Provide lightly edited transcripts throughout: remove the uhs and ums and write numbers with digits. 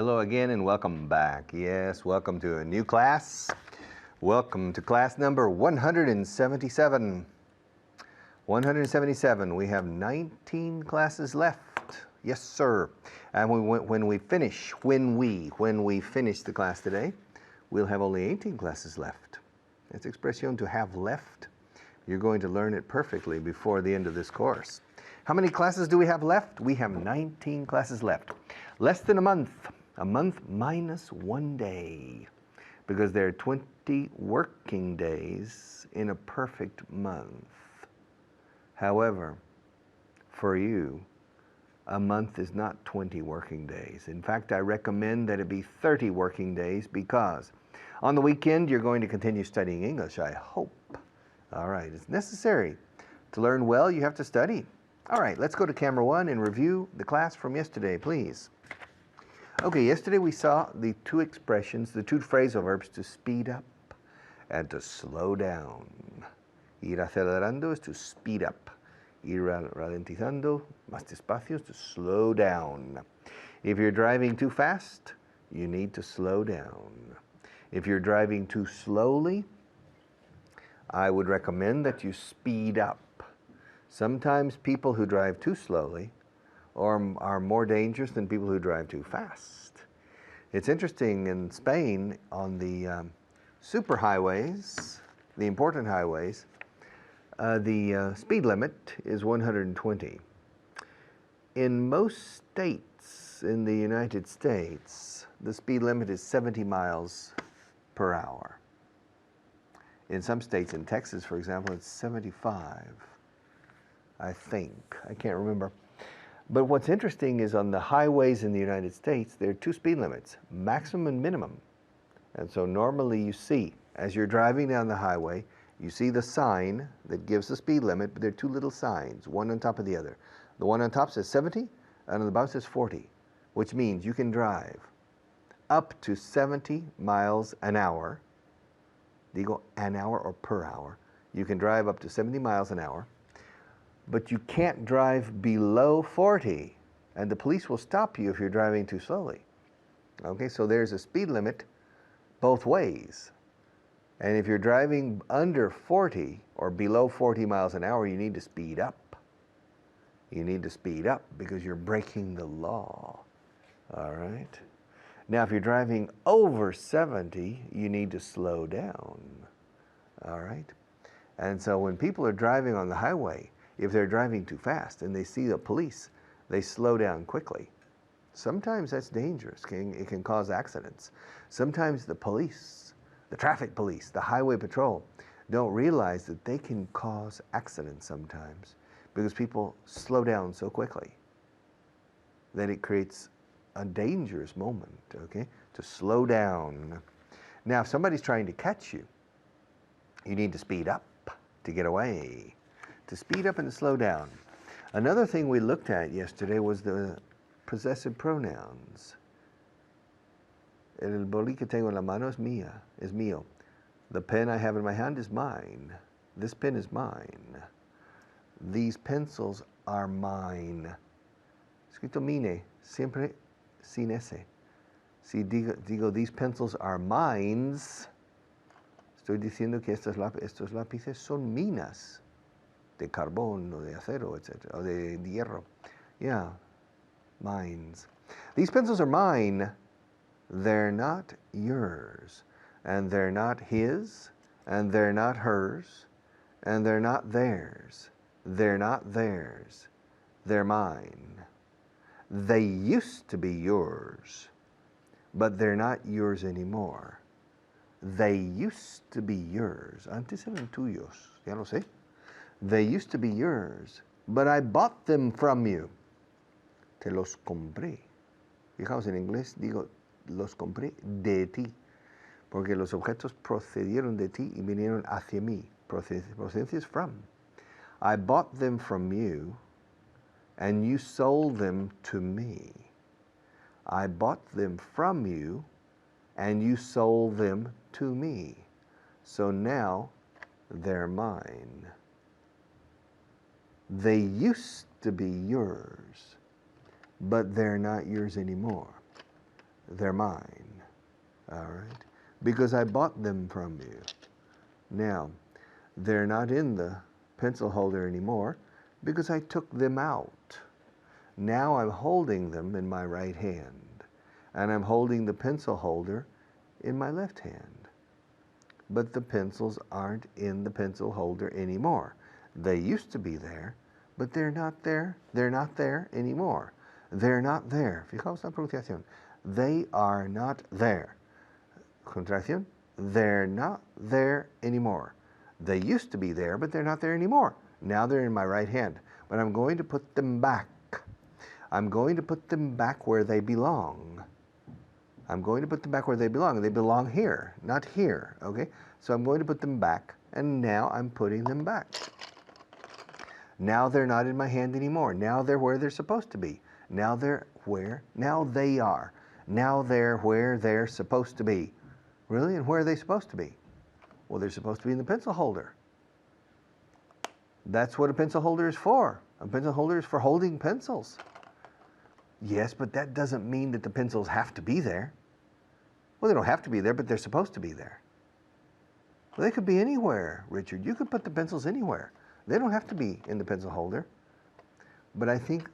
Hello again and welcome back. Yes, welcome to a new class. Welcome to class number 177. 177. We have 19 classes left. Yes, sir. And when we finish the class today, we'll have only 18 classes left. It's expression to have left. You're going to learn it perfectly before the end of this course. How many classes do we have left? We have 19 classes left. Less than a month minus 1 day, because there are 20 working days in a perfect month. However, for you, a month is not 20 working days. In fact, I recommend that it be 30 working days, because on the weekend you're going to continue studying English, I hope. All right, it's necessary. To learn well, you have to study. All right, let's go to camera 1 and review the class from yesterday, please. Okay, yesterday we saw the two expressions, the two phrasal verbs to speed up and to slow down. Ir acelerando is to speed up. Ir ralentizando, más despacio, is to slow down. If you're driving too fast, you need to slow down. If you're driving too slowly, I would recommend that you speed up. Sometimes people who drive too slowly are more dangerous than people who drive too fast. It's interesting, in Spain, on the superhighways, the important highways, the speed limit is 120. In most states in the United States, the speed limit is 70 miles per hour. In some states, in Texas, for example, it's 75, I think. I can't remember. But what's interesting is on the highways in the United States, there are two speed limits, maximum and minimum. And so normally you see, as you're driving down the highway, you see the sign that gives the speed limit, but there are two little signs, one on top of the other. The one on top says 70, and on the bottom says 40, which means you can drive up to 70 miles an hour. Digo an hour or per hour. You can drive up to 70 miles an hour. But you can't drive below 40, and the police will stop you if you're driving too slowly. Okay, so there's a speed limit both ways. And if you're driving under 40 or below 40 miles an hour, you need to speed up. You need to speed up because you're breaking the law. All right? Now, if you're driving over 70, you need to slow down. All right? And so when people are driving on the highway, if they're driving too fast and they see the police, they slow down quickly. Sometimes that's dangerous. It can cause accidents. Sometimes the police, the traffic police, the highway patrol, don't realize that they can cause accidents sometimes because people slow down so quickly that it creates a dangerous moment, okay, to slow down. Now, if somebody's trying to catch you, you need to speed up to get away. To speed up and to slow down. Another thing we looked at yesterday was the possessive pronouns. El boli que tengo en la mano es mío. The pen I have in my hand is mine. This pen is mine. These pencils are mine. Escrito mine, siempre sin ese. Si digo these pencils are mines, estoy diciendo que estos lápices son minas. De carbón, o de acero, etc., o de hierro. Yeah, mines. These pencils are mine. They're not yours. And they're not his, and they're not hers, and they're not theirs. They're not theirs. They're mine. They used to be yours, but they're not yours anymore. They used to be yours. Antes eran tuyos, ya lo sé. They used to be yours, but I bought them from you. Te los compré. Fijaos, en inglés digo, los compré de ti, porque los objetos procedieron de ti y vinieron hacia mí. Procedencia is from. I bought them from you, and you sold them to me. I bought them from you, and you sold them to me. So now they're mine. They used to be yours, but they're not yours anymore. they're mine. All right? Because I bought them from you. Now, they're not in the pencil holder anymore because I took them out. Now I'm holding them in my right hand, and I'm holding the pencil holder in my left hand. But the pencils aren't in the pencil holder anymore. They used to be there, but they're not there. They're not there anymore. They're not there. Fijaos la pronunciación. They are not there. Contracción. They're not there anymore. They used to be there, but they're not there anymore. Now they're in my right hand. But I'm going to put them back. I'm going to put them back where they belong. I'm going to put them back where they belong. They belong here, not here, okay? So I'm going to put them back, and now I'm putting them back. Now they're not in my hand anymore. Now they're where they're supposed to be. Now they're where? Now they are. Now they're where they're supposed to be. Really? And where are they supposed to be? Well, they're supposed to be in the pencil holder. That's what a pencil holder is for. A pencil holder is for holding pencils. Yes, but that doesn't mean that the pencils have to be there. Well, they don't have to be there, but they're supposed to be there. Well, they could be anywhere, Richard. You could put the pencils anywhere. They don't have to be in the pencil holder. But I think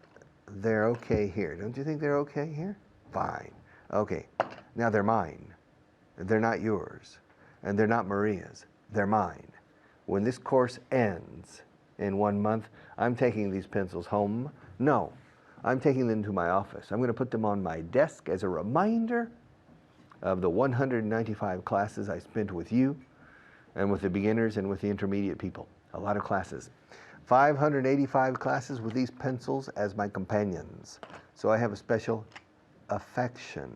they're okay here. Don't you think they're okay here? Fine. Okay. Now they're mine. They're not yours. And they're not Maria's. They're mine. When this course ends in 1 month, I'm taking these pencils home. No, I'm taking them to my office. I'm going to put them on my desk as a reminder of the 195 classes I spent with you and with the beginners and with the intermediate people. A lot of classes. 585 classes with these pencils as my companions. So I have a special affection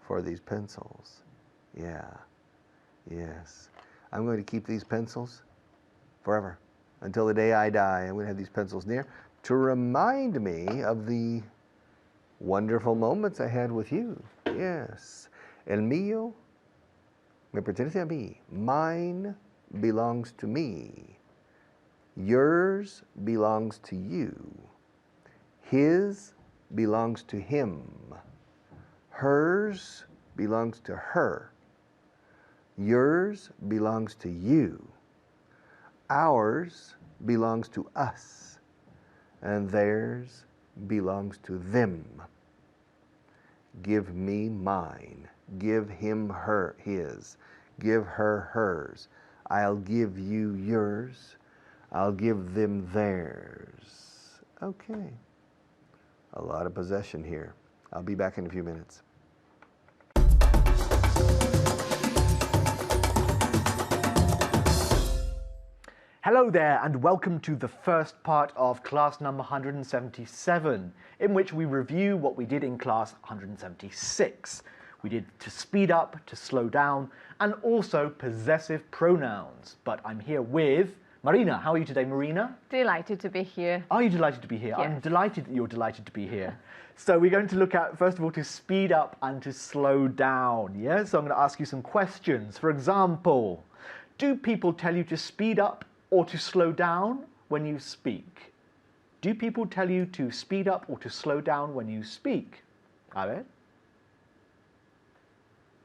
for these pencils. Yeah. Yes. I'm going to keep these pencils forever. Until the day I die, I'm going to have these pencils near to remind me of the wonderful moments I had with you. Yes. El mío me pertenece a mí. Mine belongs to me. Yours belongs to you. His belongs to him. Hers belongs to her. Yours belongs to you. Ours belongs to us. And theirs belongs to them. Give me mine. Give him her his. Give her hers. I'll give you yours. I'll give them theirs. Okay. A lot of possession here. I'll be back in a few minutes. Hello there, and welcome to the first part of class number 177, in which we review what we did in class 176. We did to speed up, to slow down, and also possessive pronouns. But I'm here with Marina. How are you today, Marina? Delighted to be here. Are you delighted to be here? Yes. I'm delighted that you're delighted to be here. So we're going to look at, first of all, to speed up and to slow down. Yeah? So I'm going to ask you some questions. For example, do people tell you to speed up or to slow down when you speak? Do people tell you to speed up or to slow down when you speak? A ver.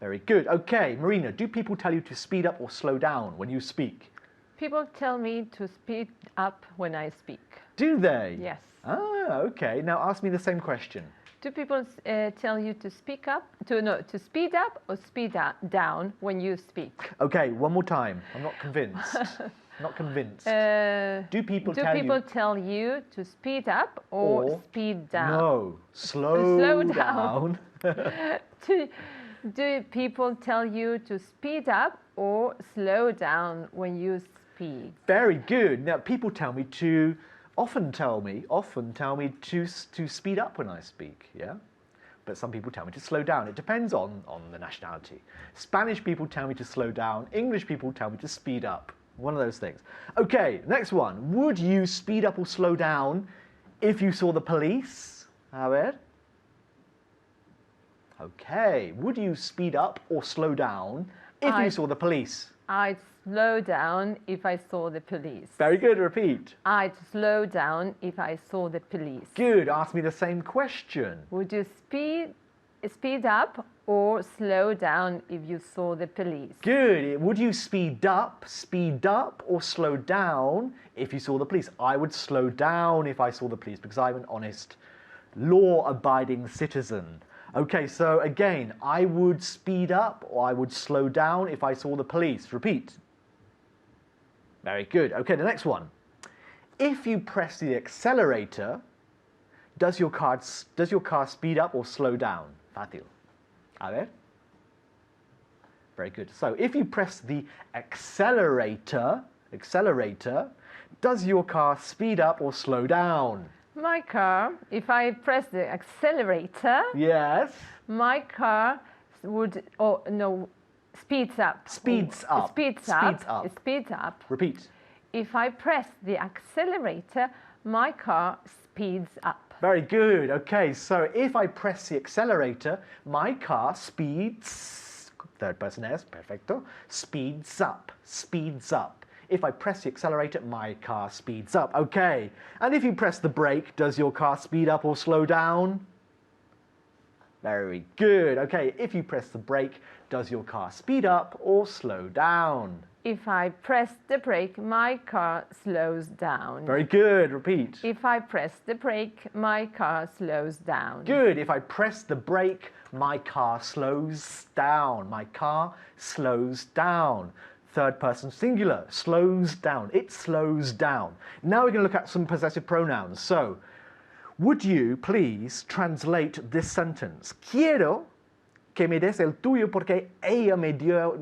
Very good. Okay, Marina, do people tell you to speed up or slow down when you speak? People tell me to speed up when I speak. Do they? Yes. Ah, okay. Now ask me the same question. Do people tell you to speak up, to speed up or speed down when you speak? Okay, one more time. I'm not convinced. Not convinced. Do people tell you to speed up or speed down? No, slow down. Do people tell you to speed up or slow down when you speak? Very good. Now, people often tell me to speed up when I speak, yeah? But some people tell me to slow down. It depends on the nationality. Spanish people tell me to slow down. English people tell me to speed up. One of those things. Okay, next one. Would you speed up or slow down if you saw the police? A ver. Okay, would you speed up or slow down if you saw the police? I'd slow down if I saw the police. Very good, repeat. I'd slow down if I saw the police. Good, ask me the same question. Would you speed up or slow down if you saw the police? Good. Would you speed up, or slow down if you saw the police? I would slow down if I saw the police because I'm an honest, law-abiding citizen. Okay, so again, I would speed up or I would slow down if I saw the police. Repeat. Very good. Okay, the next one. If you press the accelerator, does your car speed up or slow down? Fácil. A ver. Very good. So if you press the accelerator, does your car speed up or slow down? My car, if I press the accelerator, Yes. my car would, speeds up. Speeds up. Speeds Speeds up. up. It speeds up. Repeat. If I press the accelerator, my car speeds up. Very good. Okay, so if I press the accelerator, my car speeds, third person S, perfecto, speeds up, speeds up. If I press the accelerator, my car speeds up. Okay, and if you press the brake, does your car speed up or slow down? Very good. Okay, if you press the brake, does your car speed up or slow down? If I press the brake, my car slows down. Very good. Repeat. If I press the brake, my car slows down. Good. If I press the brake, my car slows down. My car slows down. Third person singular, slows down. It slows down. Now we're going to look at some possessive pronouns. So, would you please translate this sentence? Quiero que me des el tuyo porque ella me dio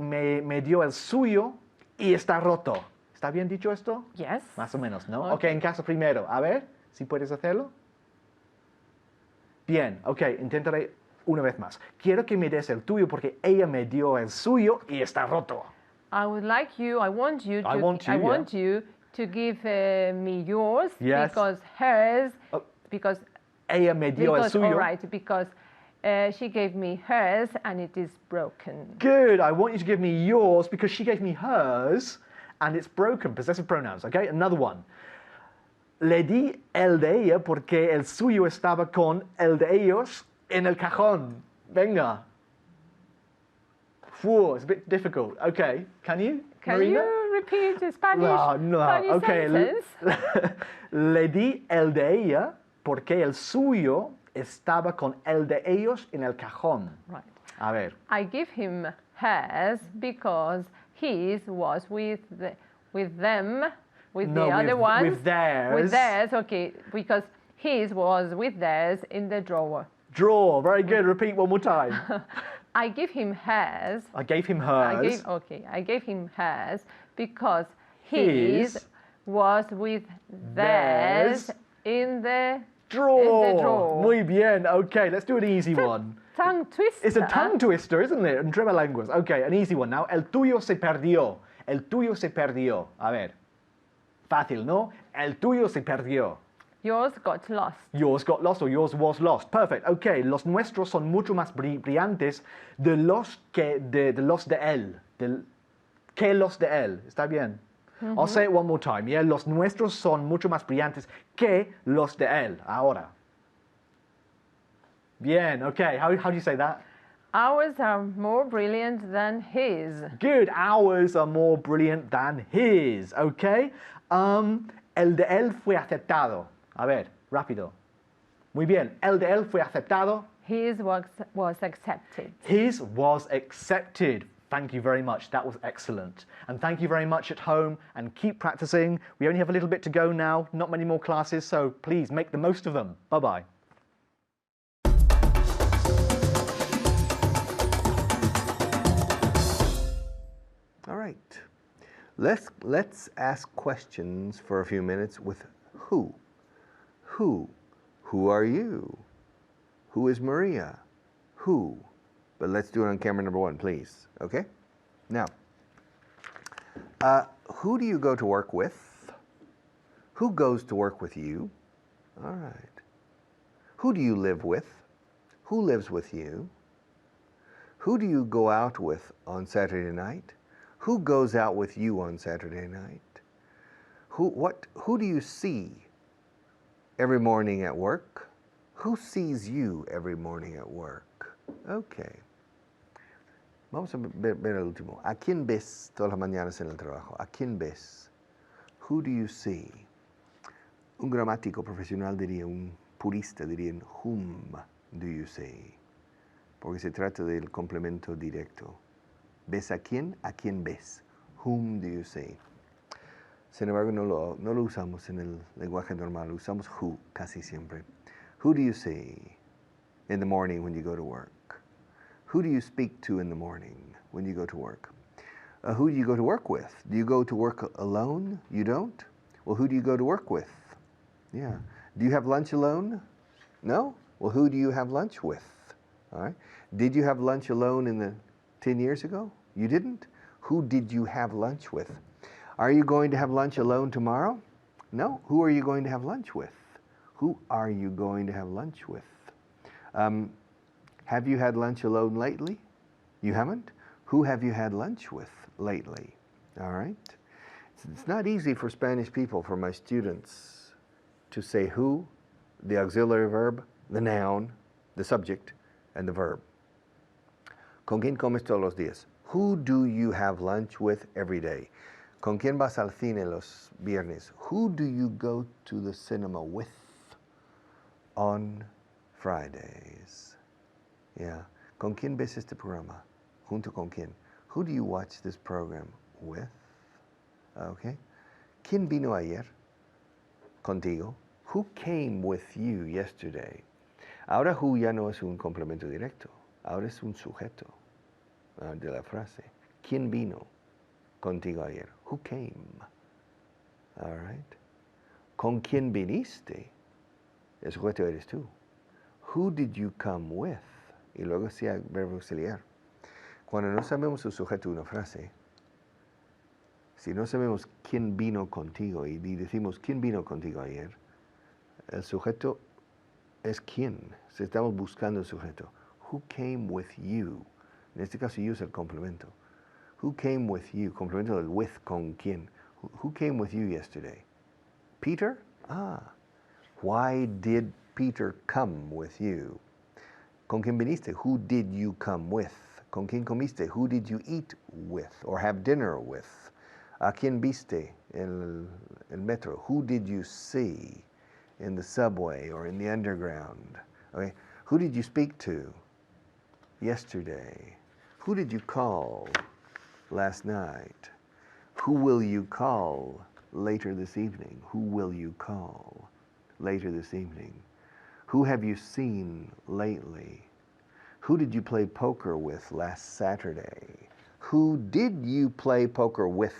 el suyo y está roto. ¿Está bien dicho esto? Yes. Más o menos, ¿no? Okay. Ok, en casa primero. A ver, si puedes hacerlo. Bien, ok, intentaré una vez más. Quiero que me des el tuyo porque ella me dio el suyo y está roto. I want you to give me yours Yes. because hers, Oh. because Ella me dio el because suyo. all right, because she gave me hers and it is broken. Good. I want you to give me yours because she gave me hers and it's broken. Possessive pronouns. Okay. Another one. Le di el de ella porque el suyo estaba con el de ellos en el cajón. Venga. Whoa, it's a bit difficult. Okay. Can you? Can Marina? you repeat the Spanish? No. Funny Okay. sentence? Le di el de ella porque el suyo estaba con el de ellos en el cajón. Right. A ver. I give him hers because his was with them, with No, the other with- ones. with theirs. With theirs, okay, because his was with theirs in the drawer. Draw. Very good. Repeat one more time. I give him hers. I gave him hers. I gave him hers because His his was with theirs theirs in the Draw. in the drawer. Muy bien. Okay, let's do an easy one. tongue twister. It's a tongue twister, isn't it? Entre lenguas. Okay, an easy one now. El tuyo se perdió. El tuyo se perdió. A ver. Fácil, ¿no? El tuyo se perdió. Yours got lost. Yours got lost or yours was lost. Perfect. Okay, los nuestros son mucho más brillantes de los de él. Que los de él. ¿Está bien? I'll say it one more time. Yeah, los nuestros son mucho más brillantes que los de él. Ahora. Bien. Okay. How do you say that? Ours are more brilliant than his. Good. Ours are more brilliant than his. Okay. El de él fue aceptado. A ver, rápido. Muy bien. El de él fue aceptado. His was accepted. His was accepted. Thank you very much. That was excellent. And thank you very much at home and keep practicing. We only have a little bit to go now, not many more classes, so please make the most of them. Bye-bye. All right. Let's ask questions for a few minutes with who. Who? Who are you? Who is Maria? Who? But let's do it on camera number one, please. Okay? Now, who do you go to work with? Who goes to work with you? All right. Who do you live with? Who lives with you? Who do you go out with on Saturday night? Who goes out with you on Saturday night? Who do you see every morning at work? Who sees you every morning at work? Ok. Vamos a ver el último. ¿A quién ves todas las mañanas en el trabajo? ¿A quién ves? Who do you see? Un gramático profesional diría, un purista diría, whom do you see? Porque se trata del complemento directo. ¿Ves a quién? ¿A quién ves? Whom do you see? Sin embargo, no lo usamos en el lenguaje normal, usamos who casi siempre. Who do you see in the morning when you go to work? Who do you speak to in the morning when you go to work? Who do you go to work with? Do you go to work alone? You don't? Well, who do you go to work with? Yeah. Do you have lunch alone? No? Well, who do you have lunch with? All right. Did you have lunch alone 10 years ago? You didn't? Who did you have lunch with? Are you going to have lunch alone tomorrow? No. Who are you going to have lunch with? Who are you going to have lunch with? Have you had lunch alone lately? You haven't? Who have you had lunch with lately? All right. It's not easy for Spanish people, for my students, to say who, the auxiliary verb, the noun, the subject, and the verb. ¿Con quién comes todos los días? Who do you have lunch with every day? ¿Con quién vas al cine los viernes? Who do you go to the cinema with on Fridays? Yeah. ¿Con quién ves este programa? ¿Junto con quién? Who do you watch this program with? Okay. ¿Quién vino ayer? Contigo. Who came with you yesterday? Ahora who ya no es un complemento directo. Ahora es un sujeto de la frase. ¿Quién vino contigo ayer? Who came? All right. ¿Con quién viniste? El sujeto eres tú. Who did you come with? Y luego sea verbo auxiliar. Cuando no sabemos el sujeto de una frase, si no sabemos quién vino contigo y decimos quién vino contigo ayer, el sujeto es quién. Si estamos buscando el sujeto. Who came with you? En este caso, you es el complemento. Who came with you? Complemento del with, con quién. Who came with you yesterday? Peter? Ah. Why did Peter come with you? ¿Con quién viniste? Who did you come with? ¿Con quién comiste? Who did you eat with or have dinner with? ¿A quién viste en el metro? Who did you see in the subway or in the underground? Okay. Who did you speak to yesterday? Who did you call last night? Who will you call later this evening? Who will you call later this evening? Who have you seen lately? Who did you play poker with last Saturday? Who did you play poker with?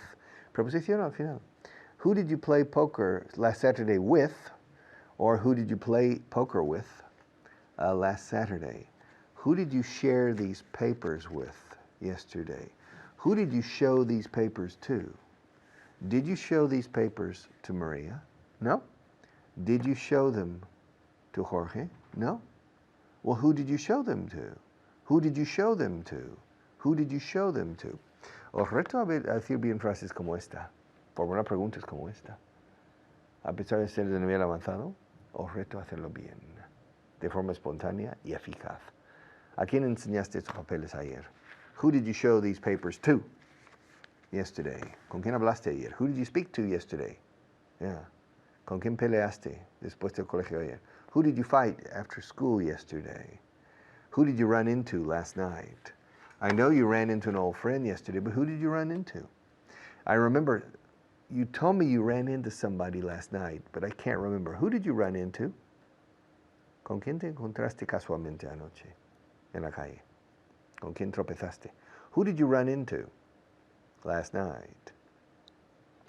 Preposición al final. Who did you play poker last Saturday with? Or who did you play poker with last Saturday? Who did you share these papers with yesterday? Who did you show these papers to? Did you show these papers to Maria? No. Did you show them to Jorge? No. Well, who did you show them to? Who did you show them to? Who did you show them to? Os reto a decir bien frases como esta. Formular preguntas como esta. A pesar de ser de nivel avanzado, os reto a hacerlo bien, de forma espontánea y eficaz. ¿A quién enseñaste estos papeles ayer? Who did you show these papers to yesterday? ¿Con quién hablaste ayer? Who did you speak to yesterday? Yeah. ¿Con quién peleaste después del colegio ayer? Who did you fight after school yesterday? Who did you run into last night? I know you ran into an old friend yesterday, but who did you run into? I remember you told me you ran into somebody last night, but I can't remember. Who did you run into? ¿Con quién te encontraste casualmente anoche en la calle? ¿Con quién tropezaste? Who did you run into last night?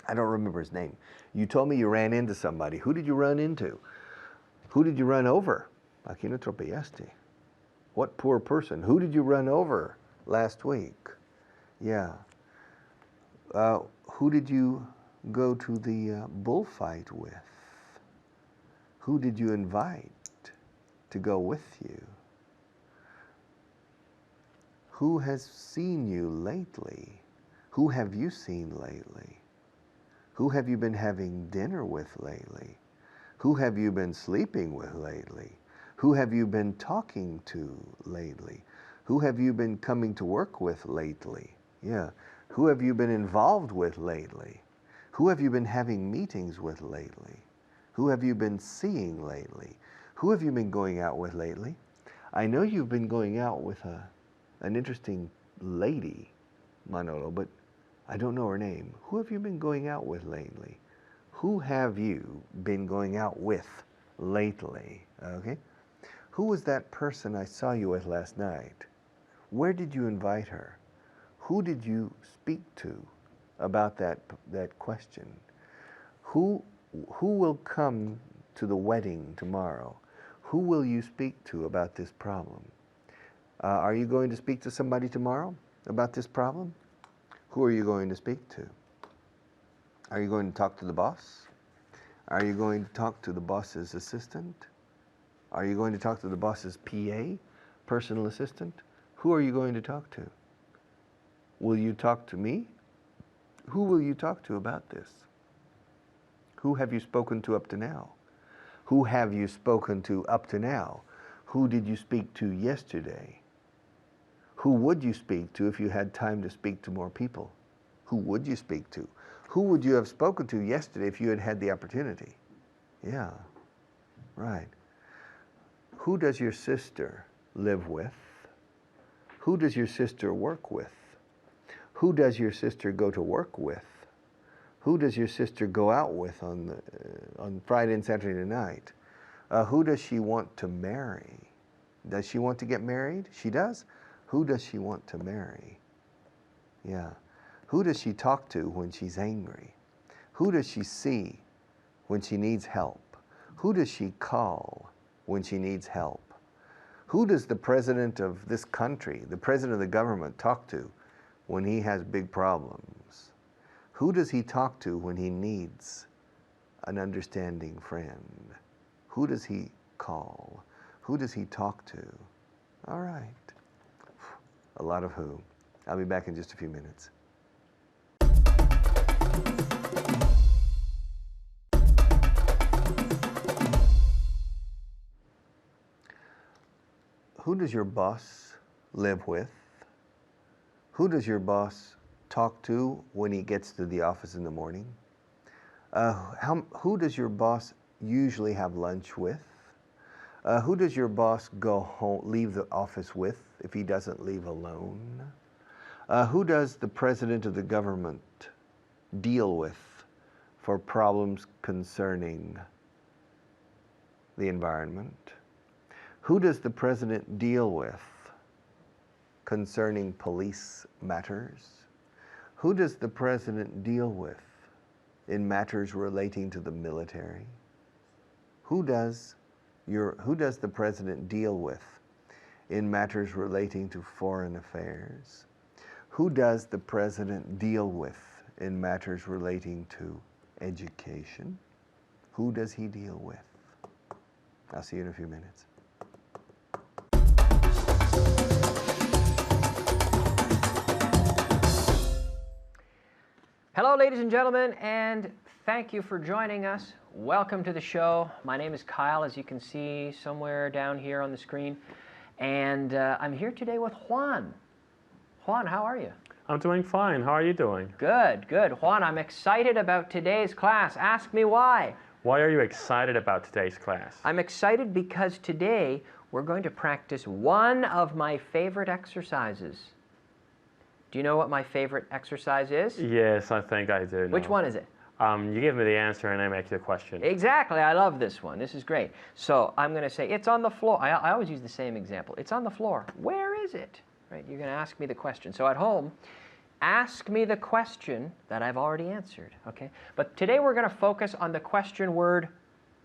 I don't remember his name. You told me you ran into somebody. Who did you run into? Who did you run over? ¿A quién atropellaste? What poor person? Who did you run over last week? Yeah. Who did you go to the bullfight with? Who did you invite to go with you? Who has seen you lately? Who have you seen lately? Who have you been having dinner with lately? Who have you been sleeping with lately? Who have you been talking to lately? Who have you been coming to work with lately? Yeah. Who have you been involved with lately? Who have you been having meetings with lately? Who have you been seeing lately? Who have you been going out with lately? I know you've been going out with an interesting lady, Manolo, but I don't know her name. Who have you been going out with lately? Who have you been going out with lately? Okay? Who was that person I saw you with last night? Where did you invite her? Who did you speak to about that question? Who will come to the wedding tomorrow? Who will you speak to about this problem? Are you going to speak to somebody tomorrow about this problem? Who are you going to speak to? Are you going to talk to the boss? Are you going to talk to the boss's assistant? Are you going to talk to the boss's PA, personal assistant? Who are you going to talk to? Will you talk to me? Who will you talk to about this? Who have you spoken to up to now? Who have you spoken to up to now? Who did you speak to yesterday? Who would you speak to if you had time to speak to more people? Who would you speak to? Who would you have spoken to yesterday if you had had the opportunity? Yeah, right. Who does your sister live with? Who does your sister work with? Who does your sister go to work with? Who does your sister go out with on Friday and Saturday night? Who does she want to marry? Does she want to get married? She does? Who does she want to marry? Yeah. Who does she talk to when she's angry? Who does she see when she needs help? Who does she call when she needs help? Who does the president of this country, the president of the government, talk to when he has big problems? Who does he talk to when he needs an understanding friend? Who does he call? Who does he talk to? All right. A lot of who. I'll be back in just a few minutes. Who does your boss live with? Who does your boss talk to when he gets to the office in the morning? Who does your boss usually have lunch with? Who does your boss go home, leave the office with if he doesn't leave alone? Who does the president of the government deal with for problems concerning the environment? Who does the president deal with concerning police matters? Who does the president deal with in matters relating to the military? Who does the president deal with in matters relating to foreign affairs? Who does the president deal with in matters relating to education? Who does he deal with? I'll see you in a few minutes. Hello, ladies and gentlemen, and thank you for joining us. Welcome to the show. My name is Kyle, as you can see somewhere down here on the screen, and I'm here today with Juan. Juan, how are you? I'm doing fine. How are you doing? Good, good. Juan, I'm excited about today's class. Ask me why. Why are you excited about today's class? I'm excited because today we're going to practice one of my favorite exercises. Do you know what my favorite exercise is? Yes, I think I do know. Which one is it? You give me the answer and I make the question. Exactly. I love this one. This is great. So I'm going to say, it's on the floor. I always use the same example. It's on the floor. Where is it? Right? You're going to ask me the question. So at home, ask me the question that I've already answered. Okay? But today we're going to focus on the question word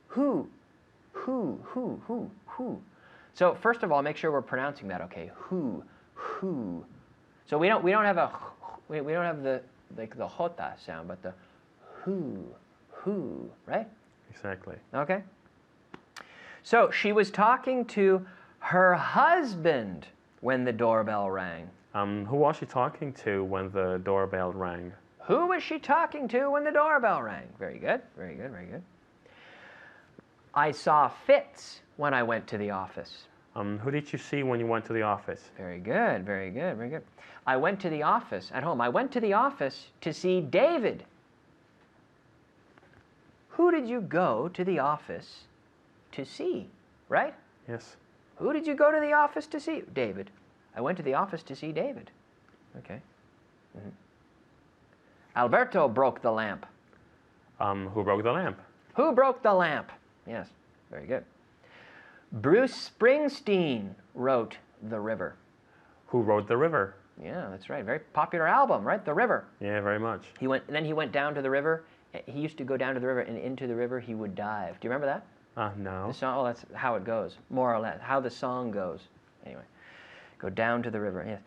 who. Who. So first of all, make sure we're pronouncing that okay. Who. So we don't have the jota sound, but the who, right? Exactly. Okay. So she was talking to her husband when the doorbell rang. Who was she talking to when the doorbell rang? Who was she talking to when the doorbell rang? Very good, very good, very good. I saw Fitz when I went to the office. Who did you see when you went to the office? Very good, very good, very good. I went to the office at home. I went to the office to see David. Who did you go to the office to see, right? Yes. Who did you go to the office to see? David. I went to the office to see David. Okay. Alberto broke the lamp. Who broke the lamp? Who broke the lamp? Yes, very good. Bruce Springsteen wrote The River. Who wrote The River? Yeah, that's right. Very popular album, right? The River. Yeah, very much. Then he went down to the river. He used to go down to the river, and into the river he would dive. Do you remember that? No. The song, that's how it goes, more or less. How the song goes. Anyway, go down to the river. Yes.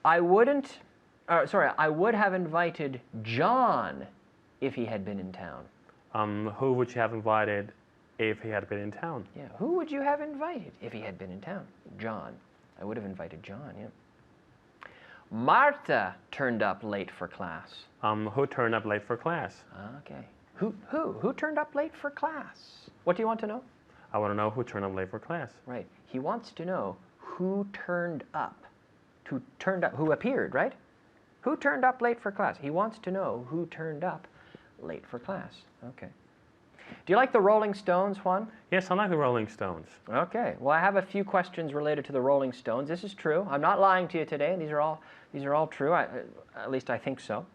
I would have invited John if he had been in town. Who would you have invited if he had been in town? Yeah. Who would you have invited if he had been in town? John. I would have invited John. Yeah. Martha turned up late for class. Who turned up late for class? Okay. Who turned up late for class? What do you want to know? I want to know who turned up late for class. Right. He wants to know who turned up. Who appeared, right? Who turned up late for class? He wants to know who turned up late for class. Okay. Do you like the Rolling Stones, Juan? Yes, I like the Rolling Stones. Okay. Well, I have a few questions related to the Rolling Stones. This is true. I'm not lying to you today. These are all true. At least I think so.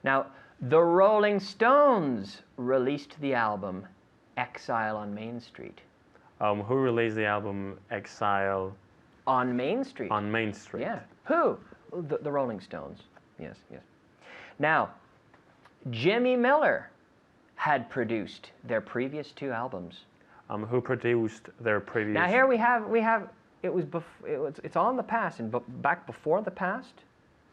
Now, the Rolling Stones released the album Exile on Main Street. Who released the album Exile On Main Street. on Main Street? Yeah. Who? The Rolling Stones. Yes, yes. Now, Jimmy Miller had produced their previous two albums. Who produced their previous... Now here we have it's on the past and back before the past,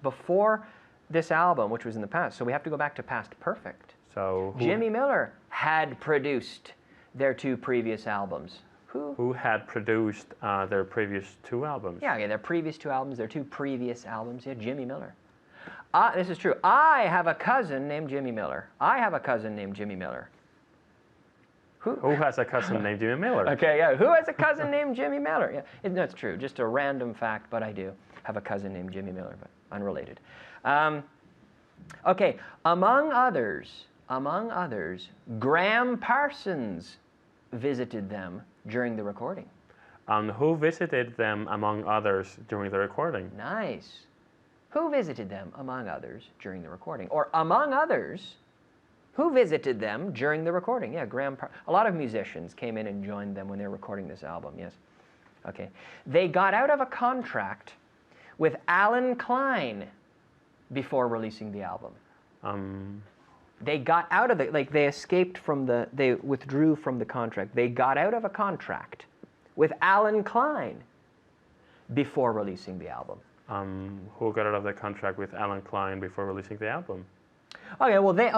before this album, which was in the past. So we have to go back to past perfect. So Jimmy Miller had produced their two previous albums. Who had produced their previous two albums? Yeah, their previous two albums, their two previous albums. Yeah, Jimmy Miller. This is true. I have a cousin named Jimmy Miller. I have a cousin named Jimmy Miller. Who has a cousin named Jimmy Miller? Okay, yeah. Who has a cousin named Jimmy Miller? Yeah, that's true. Just a random fact, but I do have a cousin named Jimmy Miller, but unrelated. Okay, among others, Graham Parsons visited them during the recording. Who visited them, among others, during the recording? Nice. Who visited them, among others, during the recording? Or among others, who visited them during the recording? Yeah, a lot of musicians came in and joined them when they were recording this album, yes. Okay. They got out of a contract with Alan Klein before releasing the album. They got out of they withdrew from the contract. They got out of a contract with Alan Klein before releasing the album. Who got out of the contract with Alan Klein before releasing the album? Okay, well, they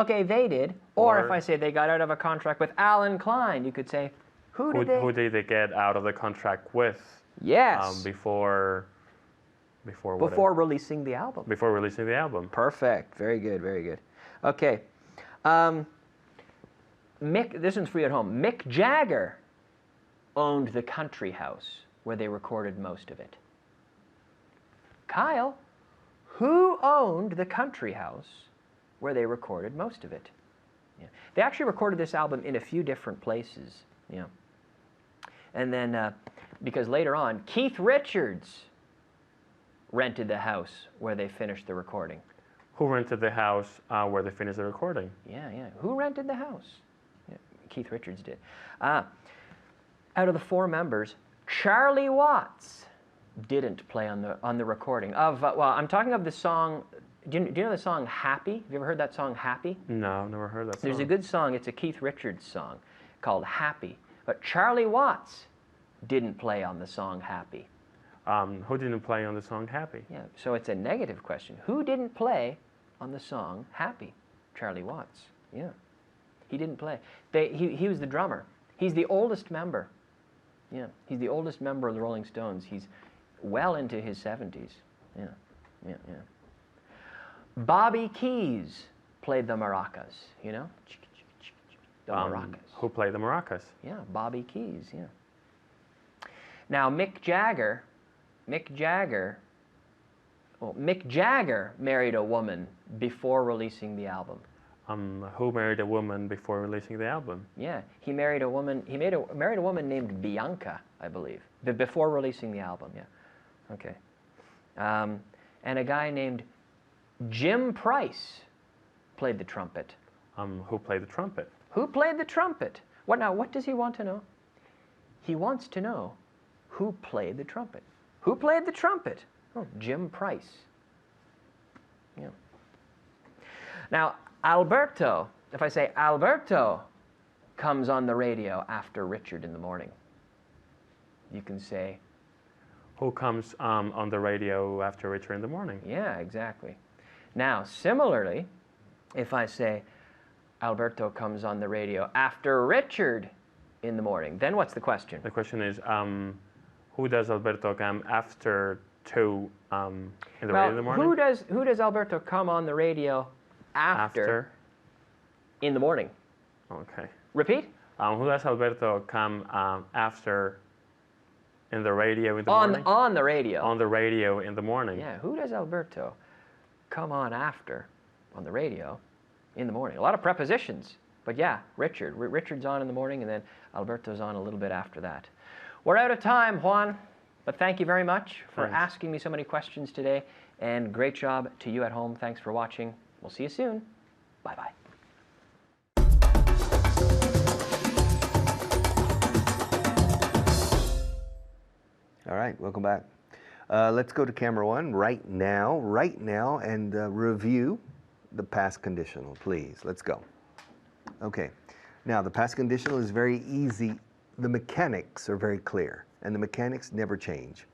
did. Or if I say they got out of a contract with Alan Klein, you could say, who did they get out of the contract with? Yes. Before releasing the album. Before releasing the album. Perfect. Very good, very good. Okay. This one's for you at home. Mick Jagger owned the country house where they recorded most of it. Kyle, who owned the country house where they recorded most of it? Yeah. They actually recorded this album in a few different places. Yeah. And then, because later on, Keith Richards rented the house where they finished the recording. Who rented the house where they finished the recording? Yeah, yeah. Who rented the house? Yeah, Keith Richards did. Out of the four members, Charlie Watts didn't play on the recording of. Well, I'm talking of the song. Do you know the song "Happy"? Have you ever heard that song "Happy"? No, I've never heard that song. There's a good song. It's a Keith Richards song called "Happy," but Charlie Watts didn't play on the song "Happy." Who didn't play on the song "Happy"? Yeah, so it's a negative question. Who didn't play on the song "Happy"? Charlie Watts. Yeah, he didn't play. He was the drummer. He's the oldest member. Yeah, he's the oldest member of the Rolling Stones. He's well into his 70s. Yeah, yeah, yeah. Bobby Keys played the maracas, you know? The maracas. Who played the maracas? Yeah, Bobby Keys, yeah. Now, Mick Jagger married a woman before releasing the album. Who married a woman before releasing the album? Yeah, he married a woman. He married a woman named Bianca, I believe, before releasing the album. Yeah, okay. And a guy named Jim Price played the trumpet. Who played the trumpet? Who played the trumpet? What does he want to know? He wants to know who played the trumpet. Who played the trumpet? Oh, Jim Price. Yeah. Now, Alberto, if I say Alberto comes on the radio after Richard in the morning, you can say, Who comes on the radio after Richard in the morning? yeah, exactly. Now, similarly, if I say Alberto comes on the radio after Richard in the morning, then what's the question? The question is, who does Alberto come after in the radio in the morning? Who does Alberto come on the radio after in the morning? Okay. Repeat? Who does Alberto come after in the radio in the morning? On the radio. On the radio in the morning. Yeah, who does Alberto come on after on the radio in the morning? A lot of prepositions, but yeah, Richard. Richard's on in the morning, and then Alberto's on a little bit after that. We're out of time, Juan, but thank you very much for Thanks. asking me so many questions today, and great job to you at home. Thanks for watching. We'll see you soon. Bye-bye. All right, welcome back. Let's go to camera one right now, and review the past conditional, please. Let's go. Okay, now the past conditional is very easy. The mechanics are very clear, and the mechanics never change.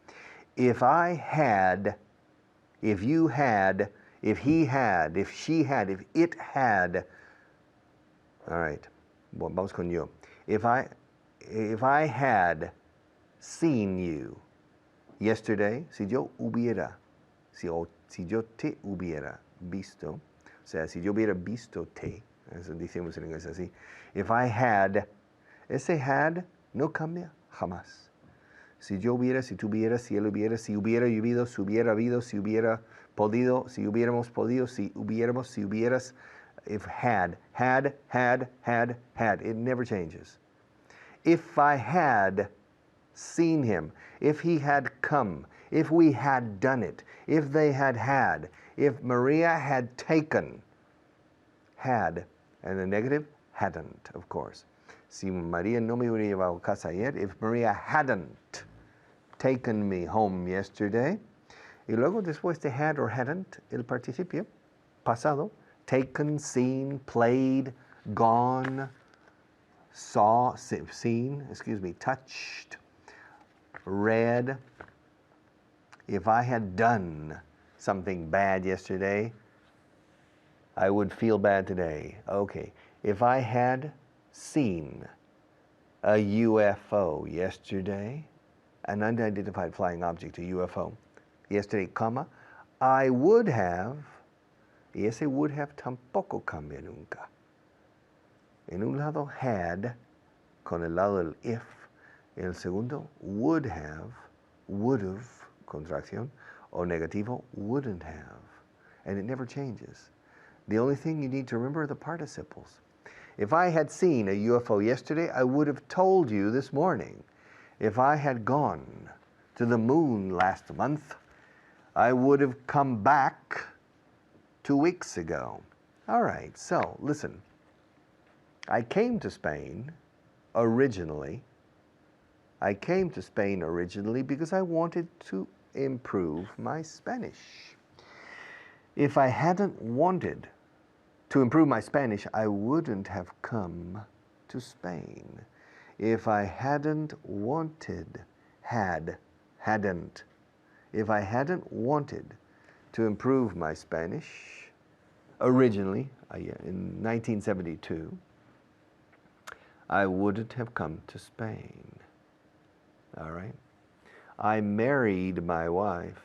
If I had, if you had, if he had, if she had, if it had, all right, bueno, vamos con yo. If I had seen you yesterday, si yo hubiera, si yo te hubiera visto, o sea, si yo hubiera visto te, eso decimos en inglés así. If I had, ese had no cambia jamás. Si yo hubiera, si tuviera, si él hubiera, si hubiera llovido, si hubiera habido, si hubiera podido, si hubiéramos podido, si hubiéramos, si hubieras, if had, it never changes. If I had seen him, if he had come, if we had done it, if they had, if Maria had taken, had, and the negative, hadn't, of course. Si María no me hubiera llevado a casa ayer, if Maria hadn't taken me home yesterday, y luego después de had or hadn't, el participio, pasado, taken, seen, played, gone, saw, seen, touched, read. If I had done something bad yesterday, I would feel bad today. Okay. If I had seen a UFO yesterday, an unidentified flying object, a UFO, yesterday, comma, I would have, y ese would have tampoco cambia nunca. En un lado had, con el lado del if, en el segundo would have, would've, contracción, o negativo, wouldn't have. And it never changes. The only thing you need to remember are the participles. If I had seen a UFO yesterday, I would have told you this morning. If I had gone to the moon last month, I would have come back 2 weeks ago. All right, so listen. I came to Spain originally. I came to Spain originally because I wanted to improve my Spanish. If I hadn't wanted to improve my Spanish, I wouldn't have come to Spain. If I hadn't wanted, hadn't. If I hadn't wanted to improve my Spanish originally, in 1972, I wouldn't have come to Spain. All right? I married my wife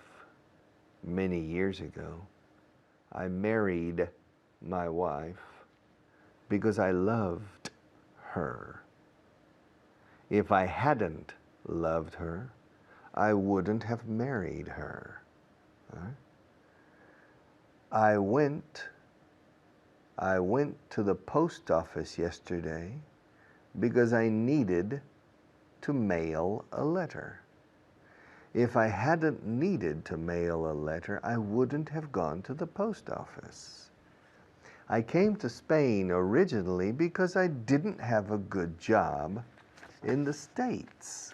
many years ago. I married my wife because I loved her. If I hadn't loved her, I wouldn't have married her. All right? I went to the post office yesterday because I needed to mail a letter. If I hadn't needed to mail a letter, I wouldn't have gone to the post office. I came to Spain originally because I didn't have a good job in the States.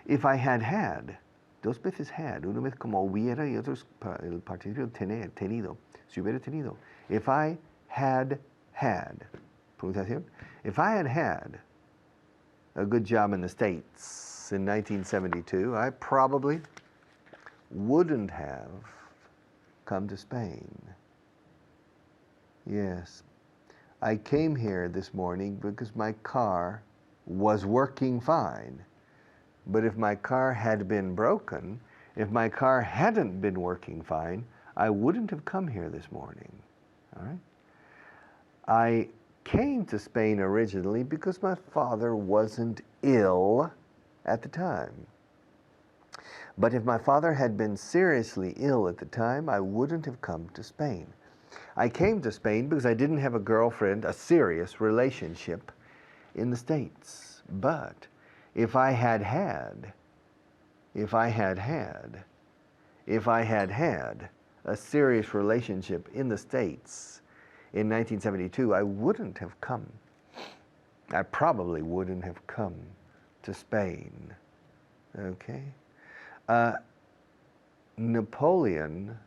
If I had, dos veces had, una vez como hubiera y otros el participio tener, tenido, si hubiera tenido. If I had, pronunciación, if I had a good job in the States in 1972, I probably wouldn't have come to Spain. Yes, I came here this morning because my car was working fine. But if my car had been broken, if my car hadn't been working fine, I wouldn't have come here this morning. All right? I came to Spain originally because my father wasn't ill at the time. But if my father had been seriously ill at the time, I wouldn't have come to Spain. I came to Spain because I didn't have a girlfriend, a serious relationship in the States. But if I had had a serious relationship in the States in 1972, I wouldn't have come. I probably wouldn't have come to Spain. Okay? Napoleon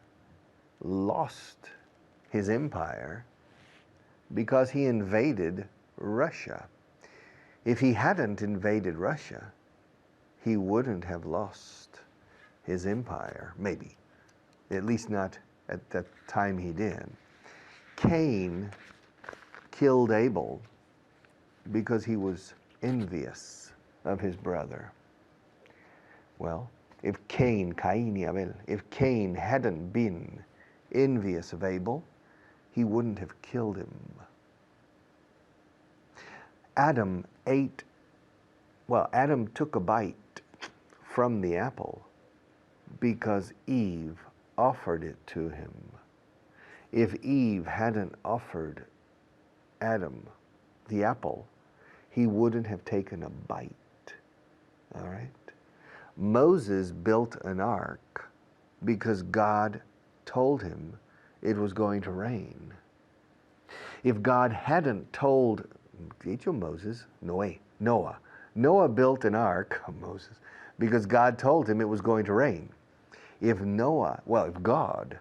lost his empire because he invaded Russia. If he hadn't invaded Russia, he wouldn't have lost his empire, maybe. At least not at the time he did. Cain killed Abel because he was envious of his brother. Well, if Cain hadn't been envious of Abel, he wouldn't have killed him. Adam took a bite from the apple because Eve offered it to him. If Eve hadn't offered Adam the apple, he wouldn't have taken a bite. All right? Moses built an ark because God told him it was going to rain. If God hadn't told Noah built an ark, Moses, because God told him it was going to rain. If God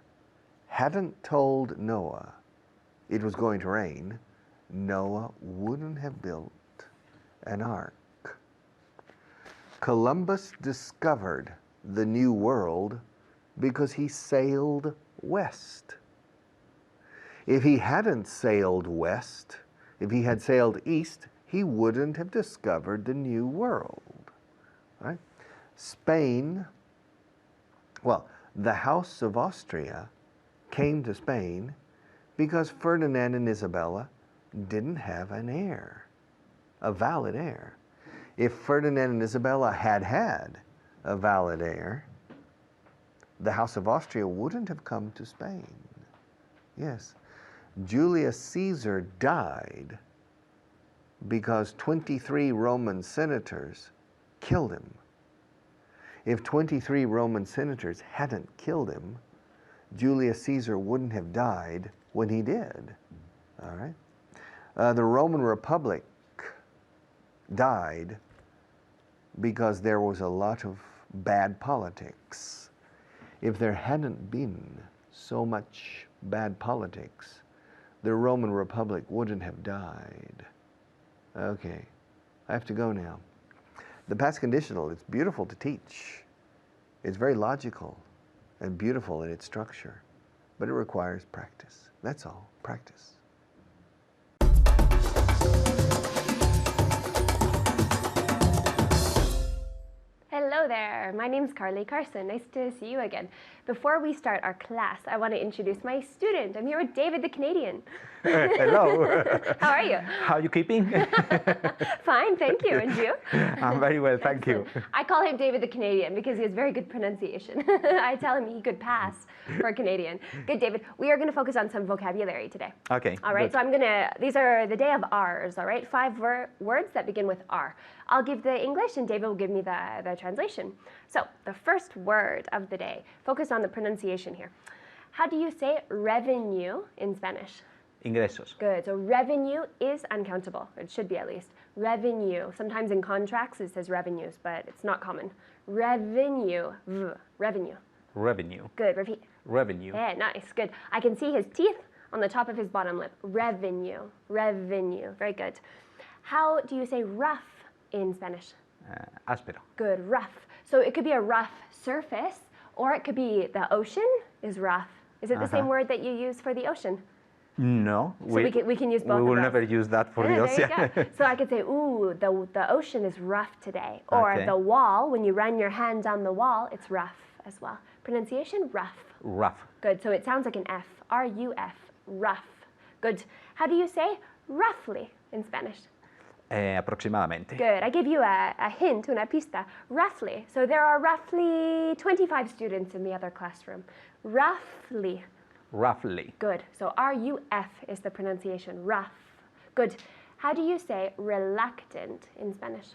hadn't told Noah it was going to rain, Noah wouldn't have built an ark. Columbus discovered the New World because he sailed west. If he hadn't sailed west, if he had sailed east, he wouldn't have discovered the New World. Right? Spain, the House of Austria came to Spain because Ferdinand and Isabella didn't have an heir, a valid heir. If Ferdinand and Isabella had had a valid heir, the House of Austria wouldn't have come to Spain. Yes. Julius Caesar died because 23 Roman senators killed him. If 23 Roman senators hadn't killed him, Julius Caesar wouldn't have died when he did. All right? The Roman Republic died because there was a lot of bad politics. If there hadn't been so much bad politics, the Roman Republic wouldn't have died. Okay, I have to go now. The past conditional, it's beautiful to teach. It's very logical and beautiful in its structure, but it requires practice. That's all, practice. Hello there, my name's Carly Carson. Nice to see you again. Before we start our class, I want to introduce my student. I'm here with David the Canadian. Hello. How are you? How are you keeping? Fine, thank you. And you? I'm very well, thank you. I call him David the Canadian because he has very good pronunciation. I tell him he could pass for a Canadian. Good, David. We are going to focus on some vocabulary today. Okay. All right, good. so these are the day of R's, all right? 5 words that begin with R. I'll give the English and David will give me the translation. So the first word of the day, focus on the pronunciation here. How do you say revenue in Spanish? Ingresos. Good, so revenue is uncountable, or it should be at least. Revenue, sometimes in contracts it says revenues, but it's not common. Revenue, revenue. Revenue. Good, repeat. Revenue. Yeah, nice, good. I can see his teeth on the top of his bottom lip. Revenue, revenue, very good. How do you say rough in Spanish? Áspero. Good, rough. So it could be a rough surface, or it could be the ocean is rough. Is it the same word that you use for the ocean? No. So we can use both We of will those. never use that for the There ocean. you go. So I could say, ooh, the ocean is rough today. Or Okay. the wall, when you run your hand on the wall, it's rough as well. Pronunciation, rough. Rough. Good, so it sounds like an F. R-U-F, rough. Good. How do you say roughly in Spanish? Aproximadamente. Good. I give you a hint, una pista. Roughly. So there are roughly 25 students in the other classroom. Roughly. Roughly. Good. So R-U-F is the pronunciation. Rough. Good. How do you say reluctant in Spanish?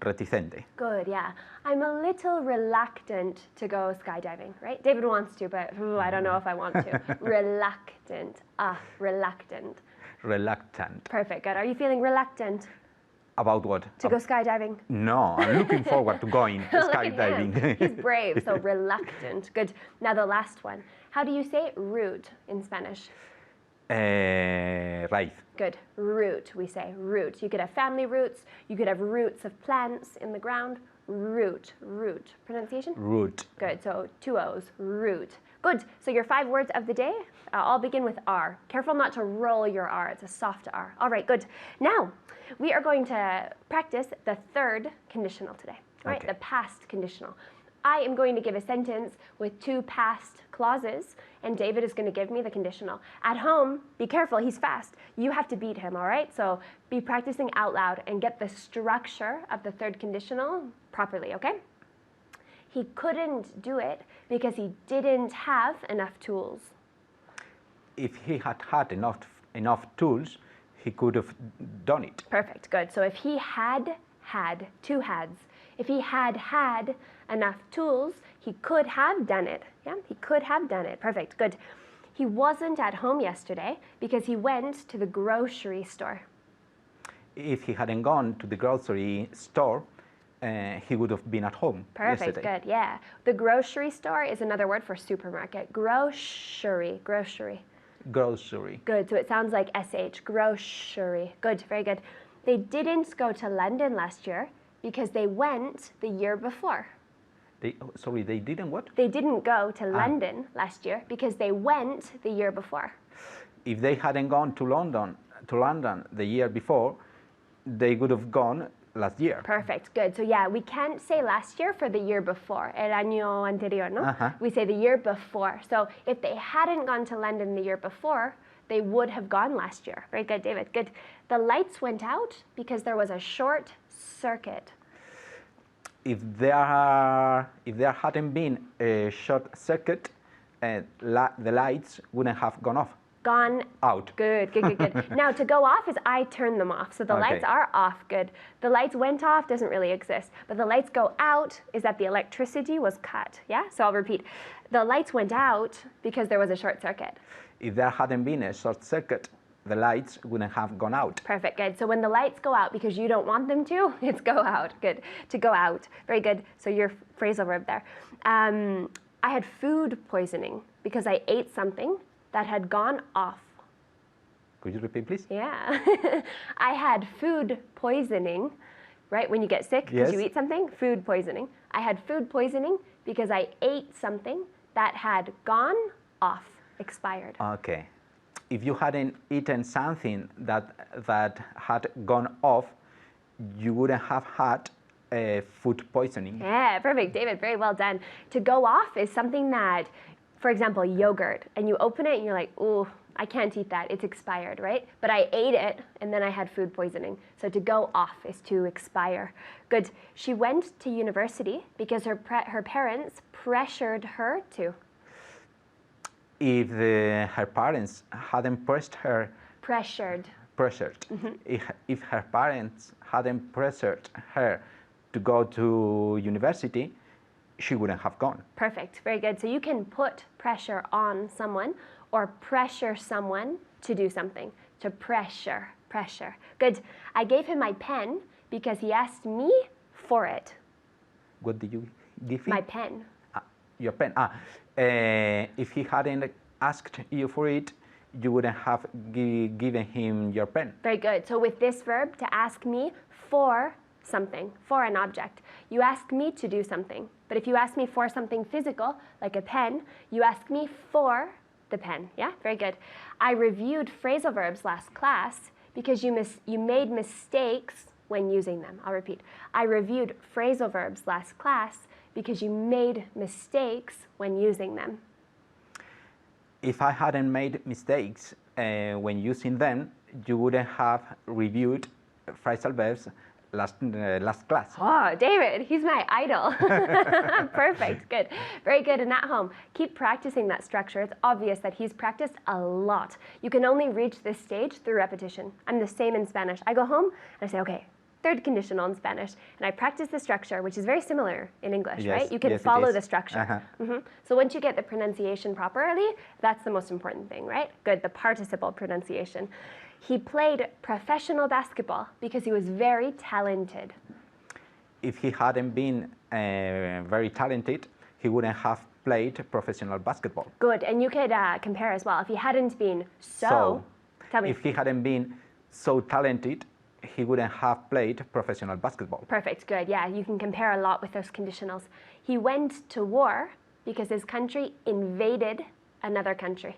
Reticente. Good, yeah. I'm a little reluctant to go skydiving, right? David wants to, but I don't know if I want to. Reluctant. Reluctant. Reluctant. Perfect, good. Are you feeling reluctant About what? to go skydiving? No, I'm looking forward to going Look at skydiving. him. He's brave, so reluctant. Good. Now the last one. How do you say rude in Spanish? Raíz. Good. Root, we say. Root. You could have family roots. You could have roots of plants in the ground. Root. Root. Pronunciation? Root. Good. So 2 O's. Root. Good. So your 5 words of the day all begin with R. Careful not to roll your R. It's a soft R. All right. Good. Now we are going to practice the third conditional today. All right. Okay. The past conditional. I am going to give a sentence with 2 past clauses, and David is going to give me the conditional. At home, be careful, he's fast. You have to beat him, all right? So be practicing out loud and get the structure of the third conditional properly, okay? He couldn't do it because he didn't have enough tools. If he had had enough tools, he could have done it. Perfect, good. So if he had 2 hads, if he had enough tools, he could have done it. Yeah, he could have done it. Perfect, good. He wasn't at home yesterday because he went to the grocery store. If he hadn't gone to the grocery store, he would have been at home Perfect, yesterday. good, yeah. The grocery store is another word for supermarket. Grocery, grocery. Grocery. Good, so it sounds like SH, grocery. Good, very good. They didn't go to London last year because they went the year before. They didn't what? They didn't go to London last year because they went the year before. If they hadn't gone to London the year before, they would have gone last year. Perfect, good. So yeah, we can't say last year for the year before, el año anterior, no? We say the year before. So if they hadn't gone to London the year before, they would have gone last year. Very good, David, good. The lights went out because there was a short circuit. If there hadn't been a short circuit, the lights wouldn't have gone off. Gone Out. Good, good, good, good. Now to go off is I turn them off. So the lights are off, good. The lights went off doesn't really exist. But the lights go out is that the electricity was cut, yeah? So I'll repeat. The lights went out because there was a short circuit. If there hadn't been a short circuit, the lights wouldn't have gone out. Perfect, good. So when the lights go out because you don't want them to, it's go out, good. To go out, very good. So your phrasal verb there. I had food poisoning because I ate something that had gone off. Could you repeat, please? Yeah. I had food poisoning, right? When you get sick because you eat something, food poisoning. I had food poisoning because I ate something that had gone off, expired. Okay. If you hadn't eaten something that had gone off, you wouldn't have had food poisoning. Yeah, perfect, David. Very well done. To go off is something that, for example, yogurt, and you open it and you're like, ooh, I can't eat that. It's expired, right? But I ate it and then I had food poisoning. So to go off is to expire. Good. She went to university because her parents pressured her to. If her parents hadn't Pressured. if her parents hadn't pressured her to go to university, she wouldn't have gone. Perfect. Very good. So you can put pressure on someone or pressure someone to do something. To pressure. Good. I gave him my pen because he asked me for it. What did you give him? My pen. Your pen. If he hadn't asked you for it, you wouldn't have given him your pen. Very good. So with this verb, to ask me for something, for an object, you ask me to do something. But if you ask me for something physical, like a pen, you ask me for the pen. Yeah, very good. I reviewed phrasal verbs last class because you made mistakes when using them. I'll repeat. I reviewed phrasal verbs last class because you made mistakes when using them. If I hadn't made mistakes when using them, you wouldn't have reviewed phrasal verbs last class. Oh, David, he's my idol. Perfect, good. Very good. And at home, keep practicing that structure. It's obvious that he's practiced a lot. You can only reach this stage through repetition. I'm the same in Spanish. I go home and I say, okay, third conditional in Spanish, and I practice the structure, which is very similar in English, Yes, right? You can yes, it follow is. the structure. Uh-huh. So once you get the pronunciation properly, that's the most important thing, right? Good, the participle pronunciation. He played professional basketball because he was very talented. If he hadn't been very talented, he wouldn't have played professional basketball. Good, and you could compare as well. If he hadn't been tell me. If he hadn't been so talented, he wouldn't have played professional basketball. Perfect, good. Yeah, you can compare a lot with those conditionals. He went to war because his country invaded another country.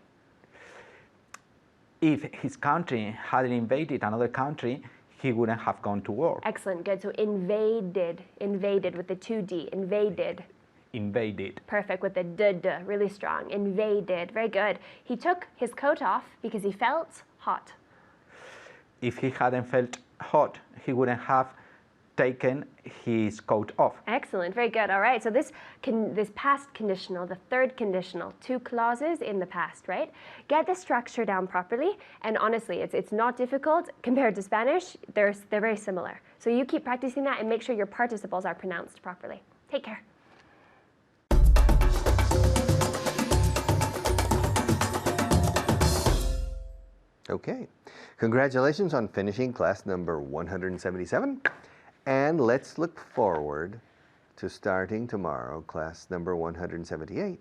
If his country hadn't invaded another country, he wouldn't have gone to war. Excellent, good. So invaded with the 2D, invaded. Invaded. Perfect, with the d, really strong. Invaded, very good. He took his coat off because he felt hot. If he hadn't felt hot, he wouldn't have taken his coat off. Excellent, very good. All right, so this past conditional, the third conditional, 2 clauses in the past, right? Get the structure down properly, and honestly, it's not difficult compared to Spanish. They're very similar. So you keep practicing that and make sure your participles are pronounced properly. Take care. Okay, congratulations on finishing class number 177. And let's look forward to starting tomorrow, class number 178.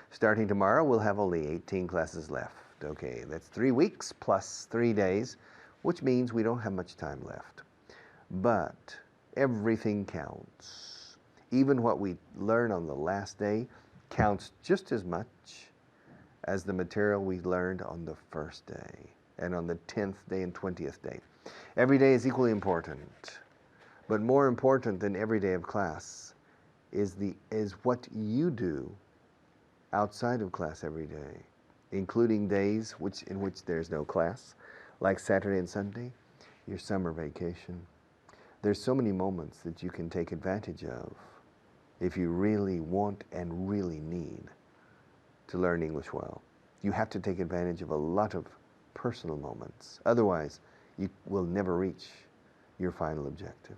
Starting tomorrow, we'll have only 18 classes left. Okay, that's 3 weeks plus 3 days, which means we don't have much time left. But everything counts. Even what we learn on the last day counts just as much as the material we learned on the first day and on the 10th day and 20th day. Every day is equally important. But more important than every day of class is what you do outside of class every day, including days in which there's no class, like Saturday and Sunday, your summer vacation. There's so many moments that you can take advantage of if you really want and really need to learn English well. You have to take advantage of a lot of personal moments. Otherwise, you will never reach your final objective.